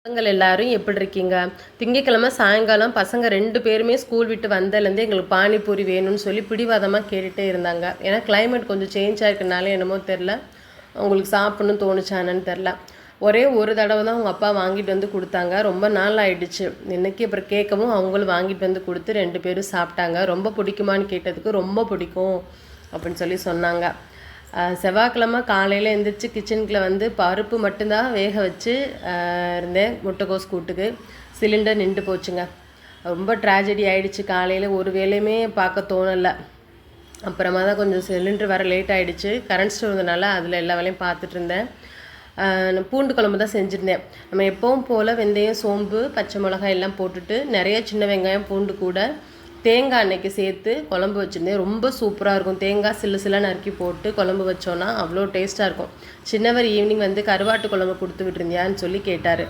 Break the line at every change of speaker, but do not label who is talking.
பசங்கள் எல்லாரும் எப்படி இருக்கீங்க? திங்கட்கிழமை சாயங்காலம் பசங்க 2 பேருமே ஸ்கூல் விட்டு வந்ததுலேருந்து எங்களுக்கு பானிபூரி வேணும்னு சொல்லி பிடிவாதமாக கேட்டுகிட்டே இருந்தாங்க. ஏன்னா கிளைமேட் கொஞ்சம் சேஞ்ச் ஆகிருக்கனால என்னமோ தெரில, அவங்களுக்கு சாப்பிட்ணுன்னு தோணுச்சானன்னு தெரில. ஒரே ஒரு தடவை தான் அவங்க அப்பா வாங்கிட்டு வந்து கொடுத்தாங்க. ரொம்ப நாள் ஆயிடுச்சு. இன்றைக்கி அப்புறம் கேட்கவும் அவங்களும் வாங்கிட்டு வந்து கொடுத்து 2 பேரும் சாப்பிட்டாங்க. ரொம்ப பிடிக்குமான்னு கேட்டதுக்கு ரொம்ப பிடிக்கும் அப்படின்னு சொல்லி சொன்னாங்க. செவ்வாய்க்கிழமை காலையில் எழுந்திரிச்சு கிச்சனுக்குள்ள வந்து பருப்பு மட்டும்தான் வேக வச்சு இருந்தேன். முட்டைக்கோஸ் கூட்டுக்கு சிலிண்டர் நின்று போச்சுங்க. ரொம்ப ட்ராஜடி ஆகிடுச்சு. காலையில் ஒரு வேலையுமே பார்க்க தோணலை. அப்புறமா தான் கொஞ்சம் சிலிண்டர் வர லேட் ஆகிடுச்சு. கரண்ட் ஸ்டோர் இருந்தனால அதில் எல்லா வேலையும் பார்த்துட்டு இருந்தேன். பூண்டு குழம்பு தான் செஞ்சுருந்தேன். நம்ம எப்பவும் போல் வெந்தயம், சோம்பு, பச்சை மிளகாய் எல்லாம் போட்டுட்டு நிறைய சின்ன வெங்காயம், பூண்டு கூட தேங்காய் அன்னைக்கு சேர்த்து குழம்பு வச்சுருந்தேன். ரொம்ப சூப்பராக இருக்கும். தேங்காய் சில்லுன்னு நறுக்கி போட்டு குழம்பு வச்சோன்னா அவ்வளோ டேஸ்ட்டாக இருக்கும். சின்னவர் ஈவினிங் வந்து கருவாட்டு குழம்பு கொடுத்து விட்டுருந்தியான்னு சொல்லி கேட்டார்.